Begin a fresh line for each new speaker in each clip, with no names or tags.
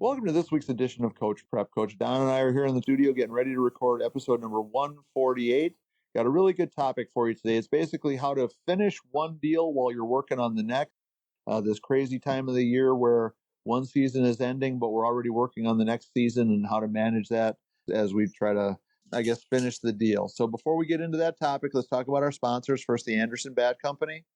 Welcome to this week's edition of Coach Prep. Coach Don and I are here in the studio getting ready to record episode number 148. Got a really good topic for you today. It's basically how to finish one deal while you're working on the next. This crazy time of the year where one season is ending, but we're already working on the next season, and how to manage that as we try to, finish the deal. So before we get into that topic, let's talk about our sponsors. First, the Anderson Bat Company.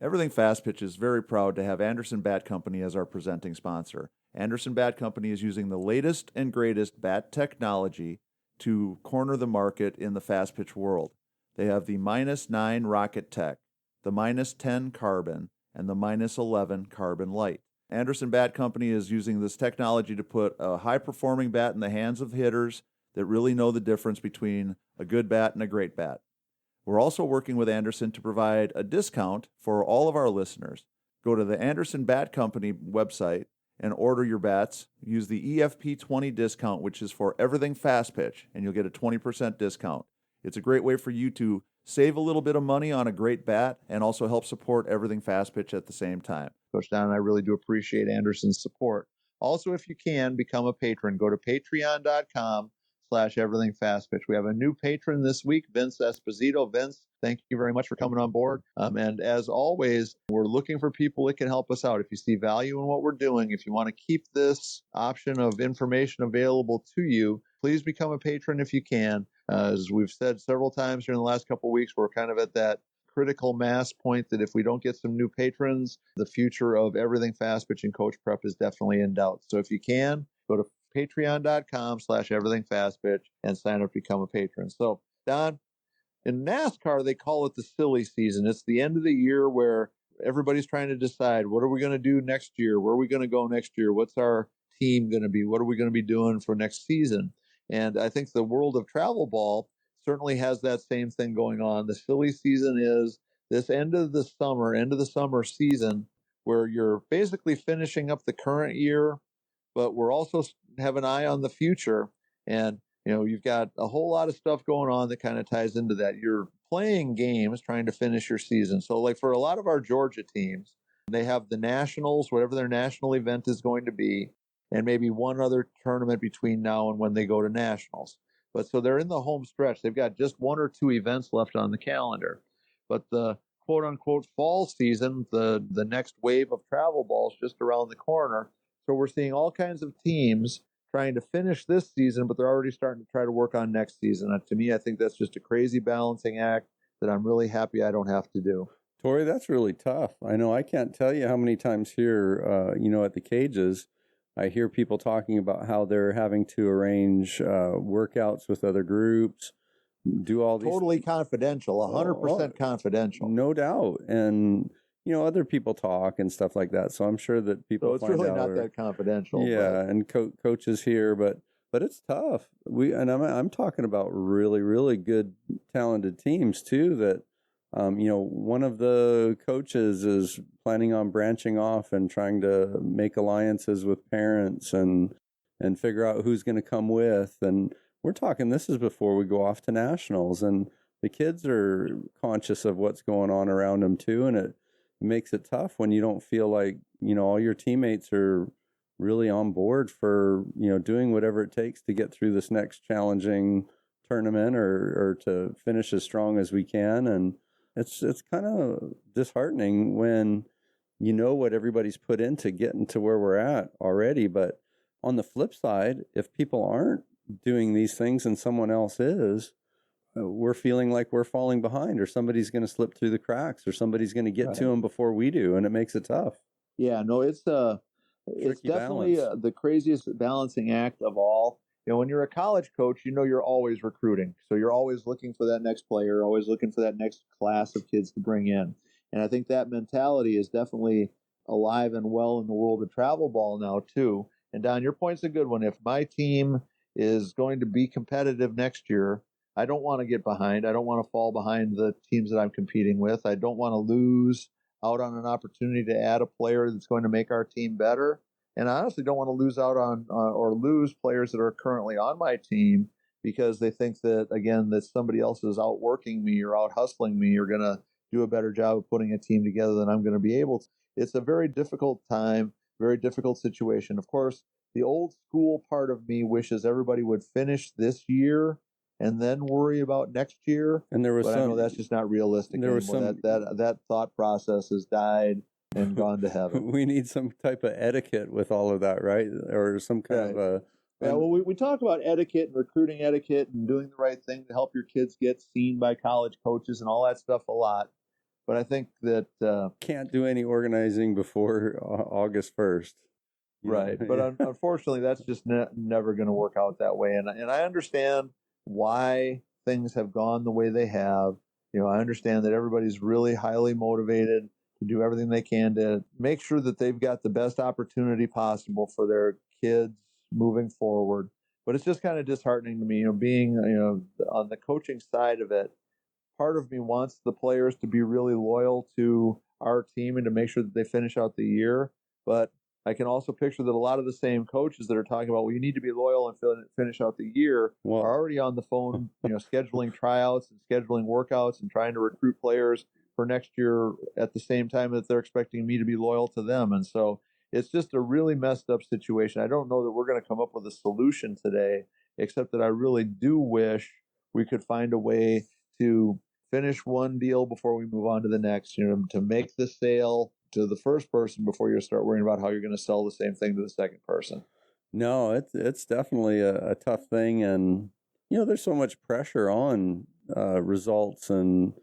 Everything Fast Pitch is very proud to have Anderson Bat Company as our presenting sponsor. Anderson Bat Company is using the latest and greatest bat technology to corner the market in the fast pitch world. They have the -9 Rocket Tech, the -10 Carbon, and the -11 Carbon Light. Anderson Bat Company is using this technology to put a high-performing bat in the hands of hitters that really know the difference between a good bat and a great bat. We're also working with Anderson to provide a discount for all of our listeners. Go to the Anderson Bat Company website and order your bats. Use the EFP20 discount, which is for everything fast pitch, and you'll get a 20% discount. It's a great way for you to save a little bit of money on a great bat and also help support everything fast pitch at the same time.
Coach Don and I really do appreciate Anderson's support. Also, if you can, become a patron. Go to patreon.com/everythingfastpitch. We have a new patron this week, Vince Esposito. Vince, thank you very much for coming on board. And as always, we're looking for people that can help us out. If you see value in what we're doing, if you want to keep this option of information available to you, please become a patron if you can. As we've said several times during the last couple of weeks, we're kind of at that critical mass point that if we don't get some new patrons, the future of everything fast pitch and coach prep is definitely in doubt. So if you can, go to patreon.com/everythingfastpitch and sign up to become a patron. So, Don, in NASCAR, they call it the silly season. It's the end of the year where everybody's trying to decide, what are we going to do next year? Where are we going to go next year? What's our team going to be? What are we going to be doing for next season? And I think the world of travel ball certainly has that same thing going on. The silly season is this end of the summer season, where you're basically finishing up the current year, but we're also have an eye on the future. And, you've got a whole lot of stuff going on that kind of ties into that. You're playing games trying to finish your season. So like for a lot of our Georgia teams, they have the nationals, whatever their national event is going to be, and maybe one other tournament between now and when they go to nationals. But so they're in the home stretch. They've got just one or two events left on the calendar. But the quote unquote fall season, the next wave of travel ball is just around the corner. So we're seeing all kinds of teams trying to finish this season, but they're already starting to try to work on next season. And to me, I think that's just a crazy balancing act that I'm really happy I don't have to do.
Tori, that's really tough. I know I can't tell you how many times here, at the cages, I hear people talking about how they're having to arrange workouts with other groups, do all these...
Totally confidential, 100% confidential.
No doubt. And, other people talk and stuff like that. So I'm sure that people
So it's really not that confidential.
Yeah, but... and coaches here, but it's tough. I'm talking about really, really good, talented teams too that, one of the coaches is planning on branching off and trying to make alliances with parents and figure out who's going to come with. And we're talking, this is before we go off to nationals, and the kids are conscious of what's going on around them too. And it makes it tough when you don't feel like, all your teammates are really on board for, doing whatever it takes to get through this next challenging tournament or to finish as strong as we can. And it's kind of disheartening when you know what everybody's put into getting to where we're at already. But on the flip side, if people aren't doing these things and someone else is, we're feeling like we're falling behind, or somebody's going to slip through the cracks, or somebody's going to get to them before we do, and it makes it tough.
Yeah, no, it's definitely the craziest balancing act of all. When you're a college coach, you're always recruiting. So you're always looking for that next player, always looking for that next class of kids to bring in. And I think that mentality is definitely alive and well in the world of travel ball now, too. And Don, your point's a good one. If my team is going to be competitive next year, I don't want to get behind. I don't want to fall behind the teams that I'm competing with. I don't want to lose out on an opportunity to add a player that's going to make our team better. And I honestly don't want to lose out on or lose players that are currently on my team because they think that, again, that somebody else is outworking me or out hustling me or going to do a better job of putting a team together than I'm going to be able to. It's a very difficult time, very difficult situation. Of course, the old school part of me wishes everybody would finish this year and then worry about next year.
And there was
But I know that's just not realistic
there was
anymore. That thought process has died and gone to heaven.
We need some type of etiquette with all of that, right? Or some kind of a
Yeah, well, we talk about etiquette and recruiting etiquette and doing the right thing to help your kids get seen by college coaches and all that stuff a lot. But I think that
can't do any organizing before August 1st.
Right. But unfortunately, that's just never going to work out that way. And I understand why things have gone the way they have. I understand that everybody's really highly motivated to do everything they can to make sure that they've got the best opportunity possible for their kids moving forward. But it's just kind of disheartening to me, being, on the coaching side of it. Part of me wants the players to be really loyal to our team and to make sure that they finish out the year. But I can also picture that a lot of the same coaches that are talking about, well, you need to be loyal and finish out the year, are already on the phone, scheduling tryouts and scheduling workouts and trying to recruit players for next year at the same time that they're expecting me to be loyal to them. And so it's just a really messed up situation. I don't know that we're going to come up with a solution today, except that I really do wish we could find a way to finish one deal before we move on to the next, to make the sale to the first person before you start worrying about how you're going to sell the same thing to the second person.
No, it's definitely a tough thing. And, there's so much pressure on results and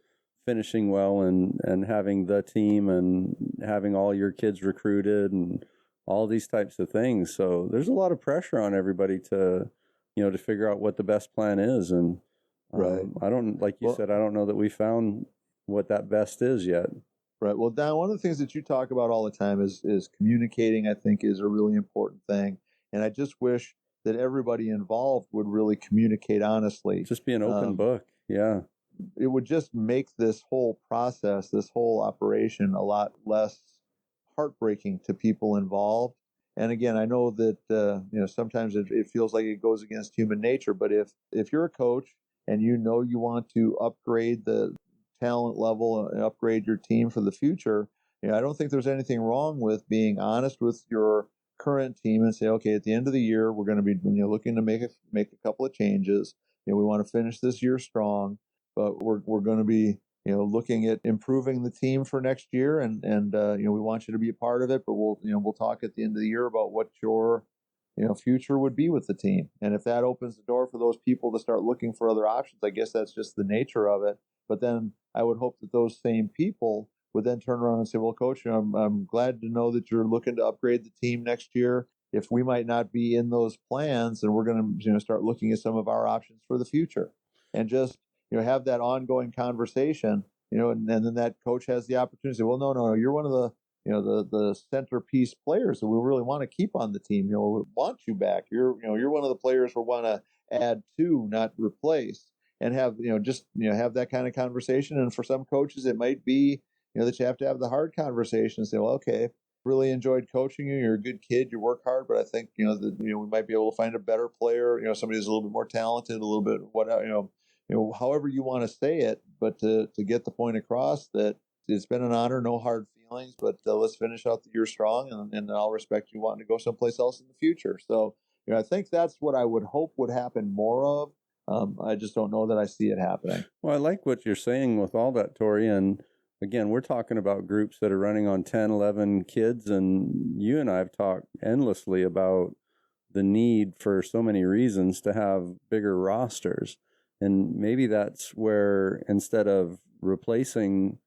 finishing well and having the team and having all your kids recruited and all these types of things. So there's a lot of pressure on everybody to figure out what the best plan is. And
right.
I don't, like you said, I don't know that we found what that best is yet.
Right. Well, Don, one of the things that you talk about all the time is communicating, I think, is a really important thing. And I just wish that everybody involved would really communicate honestly.
Just be an open book. Yeah.
It would just make this whole process, this whole operation, a lot less heartbreaking to people involved. And again, I know that sometimes it feels like it goes against human nature. But if you're a coach and you want to upgrade the talent level and upgrade your team for the future, I don't think there's anything wrong with being honest with your current team and say, okay, at the end of the year, we're going to be looking to make a couple of changes. We want to finish this year strong, but we're going to be looking at improving the team for next year, and we want you to be a part of it. But we'll talk at the end of the year about what your future would be with the team. And if that opens the door for those people to start looking for other options, I guess that's just the nature of it. But then I would hope that those same people would then turn around and say, well, coach, I'm glad to know that you're looking to upgrade the team next year. If we might not be in those plans, then we're going to start looking at some of our options for the future, and just have that ongoing conversation. And then that coach has the opportunity to say, well, no, you're one of the the centerpiece players that we really want to keep on the team. We want you back. You're one of the players we want to add to, not replace. And have have that kind of conversation. And for some coaches, it might be that you have to have the hard conversation and say, well, okay, really enjoyed coaching you. You're a good kid. You work hard, but I think that we might be able to find a better player. Somebody who's a little bit more talented, a little bit however you want to say it, but to get the point across that it's been an honor, no hard feelings, but let's finish out the year strong, and I'll respect you wanting to go someplace else in the future. So I think that's what I would hope would happen more of. I just don't know that I see it happening.
Well, I like what you're saying with all that, Tori. And again, we're talking about groups that are running on 10, 11 kids. And you and I have talked endlessly about the need for so many reasons to have bigger rosters. And maybe that's where, instead of replacing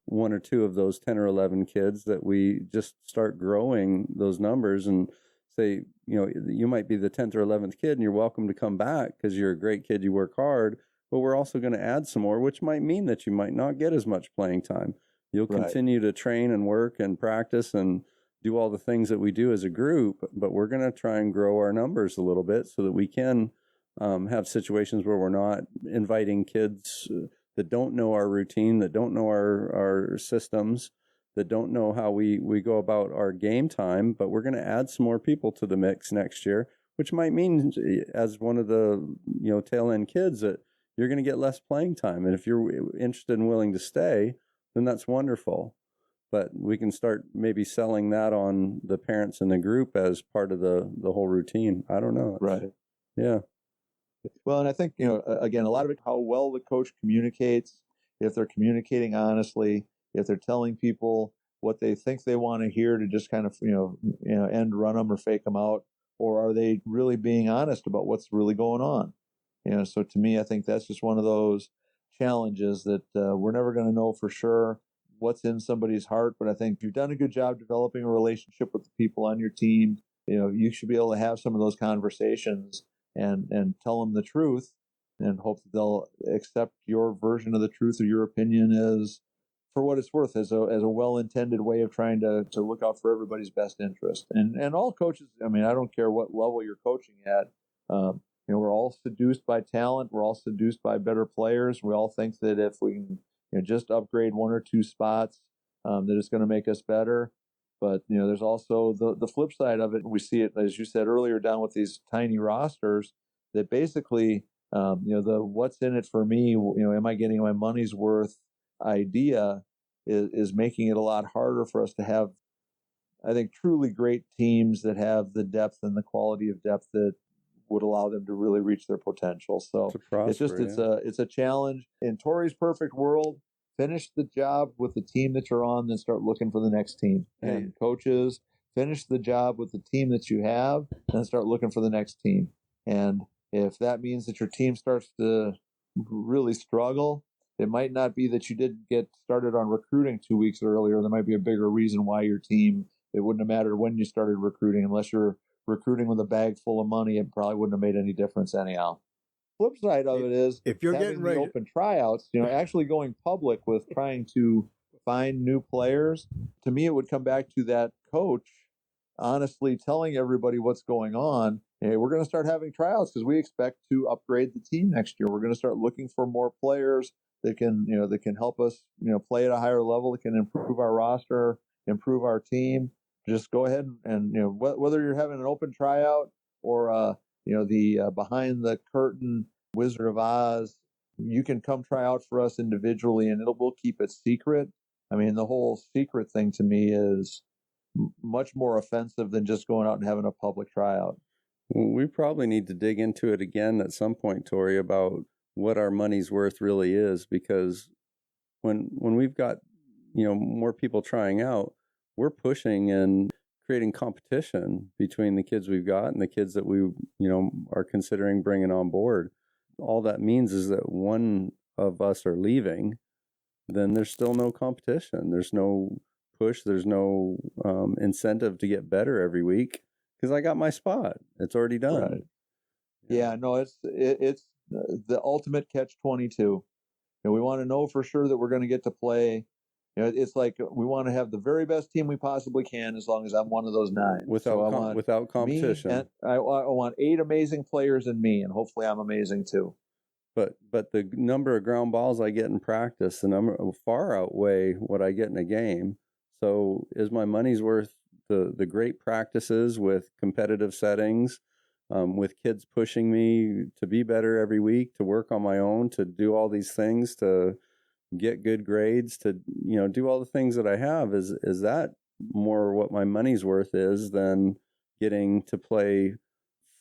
one or two of those 10 or 11 kids, that we just start growing those numbers and say, you might be the 10th or 11th kid and you're welcome to come back because you're a great kid, you work hard, but we're also going to add some more, which might mean that you might not get as much playing time. You'll continue to train and work and practice and do all the things that we do as a group, but we're going to try and grow our numbers a little bit so that we can have situations where we're not inviting kids that don't know our routine, that don't know our systems, that don't know how we go about our game time, but we're going to add some more people to the mix next year, which might mean, as one of the tail end kids, that you're going to get less playing time. And if you're interested and willing to stay, then that's wonderful. but we can start maybe selling that on the parents in the group as part of the whole routine. I don't know.
Right.
Yeah.
Well, and I think, again, a lot of it, how well the coach communicates, if they're communicating honestly, if they're telling people what they think they want to hear to just kind of, end run them or fake them out, or are they really being honest about what's really going on? So to me, I think that's just one of those challenges that we're never going to know for sure what's in somebody's heart. But I think if you've done a good job developing a relationship with the people on your team, you should be able to have some of those conversations and tell them the truth and hope that they'll accept your version of the truth or your opinion as for what it's worth, as a well-intended way of trying to look out for everybody's best interest. And all coaches, I mean, I don't care what level you're coaching at. We're all seduced by talent. We're all seduced by better players. We all think that if we can just upgrade one or two spots, that it's going to make us better. But there's also the flip side of it. We see it, as you said earlier, down with these tiny rosters that basically, the what's in it for me, am I getting my money's worth idea is making it a lot harder for us to have, I think, truly great teams that have the depth and the quality of depth that would allow them to really reach their potential. So it's a challenge. In Tori's perfect world, finish the job with the team that you're on, then start looking for the next team. And coaches, finish the job with the team that you have, then start looking for the next team. And if that means that your team starts to really struggle, it might not be that you didn't get started on recruiting 2 weeks earlier. There might be a bigger reason why your team, it wouldn't have mattered when you started recruiting, unless you're recruiting with a bag full of money. It probably wouldn't have made any difference anyhow. Flip side of it is,
if you're
having
getting ready,
the open tryouts, actually going public with trying to find new players, to me, it would come back to that coach honestly telling everybody what's going on. Hey, we're going to start having tryouts because we expect to upgrade the team next year. We're going to start looking for more players that can help us, play at a higher level, that can improve our roster, improve our team. Just go ahead and whether you're having an open tryout or the behind the curtain Wizard of Oz, you can come try out for us individually, and we'll keep it secret. I mean, the whole secret thing to me is much more offensive than just going out and having a public tryout.
We probably need to dig into it again at some point, Tori, about what our money's worth really is, because when we've got more people trying out, we're pushing and creating competition between the kids we've got and the kids that we are considering bringing on board. All that means is that one of us are leaving, then there's still no competition. There's no push. There's no incentive to get better every week because I got my spot. It's already done.
Right. Yeah, no, it's the ultimate catch-22. We want to know for sure that we're going to get to play. It's like we want to have the very best team we possibly can, as long as I'm one of those 9.
Without competition.
And I want 8 amazing players in me, and hopefully I'm amazing too.
But the number of ground balls I get in practice, the number far outweigh what I get in a game. So is my money's worth the great practices with competitive settings, with kids pushing me to be better every week, to work on my own, to do all these things, to get good grades, to do all the things that I have? Is that more what my money's worth is than getting to play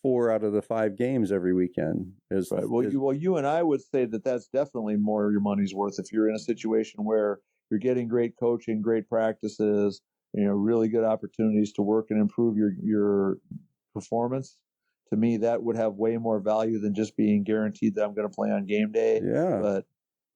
4 out of the 5 games every weekend?
Right. Well, you and I would say that that's definitely more your money's worth if you're in a situation where you're getting great coaching, great practices, really good opportunities to work and improve your performance. To me, that would have way more value than just being guaranteed that I'm going to play on game day.
Yeah.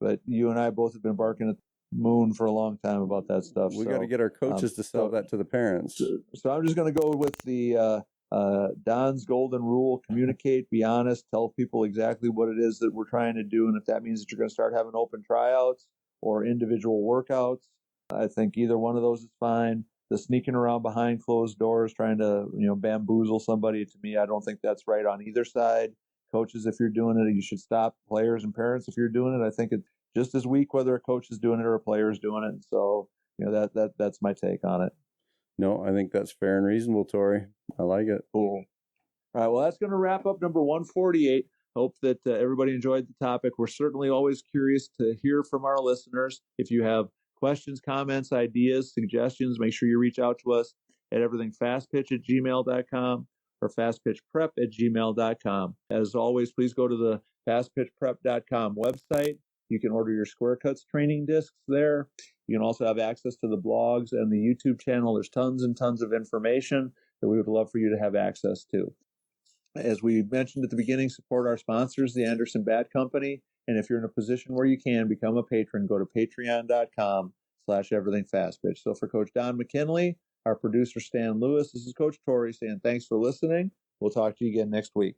But you and I both have been barking at the moon for a long time about that stuff.
We got to get our coaches to sell that to the parents.
So I'm just going to go with the Don's golden rule: communicate, be honest, tell people exactly what it is that we're trying to do. And if that means that you're going to start having open tryouts or individual workouts, I think either one of those is fine. The sneaking around behind closed doors, trying to bamboozle somebody, to me, I don't think that's right on either side. Coaches, if you're doing it, you should stop. Players and parents, if you're doing it, I think it's just as weak whether a coach is doing it or a player is doing it. And so, that's my take on it.
No, I think that's fair and reasonable, Tori. I like it.
Cool. All right, well, that's going to wrap up number 148. Hope that everybody enjoyed the topic. We're certainly always curious to hear from our listeners. If you have questions, comments, ideas, suggestions, make sure you reach out to us at everythingfastpitch@gmail.com or fastpitchprep@gmail.com. As always, please go to the fastpitchprep.com website. You can order your Square Cuts training discs there. You can also have access to the blogs and the YouTube channel. There's tons and tons of information that we would love for you to have access to. As we mentioned at the beginning, support our sponsors, the Anderson Bat Company. And if you're in a position where you can become a patron, go to patreon.com/everythingfastpitch. So for Coach Don McKinley, our producer Stan Lewis, this is Coach Torrey saying thanks for listening. We'll talk to you again next week.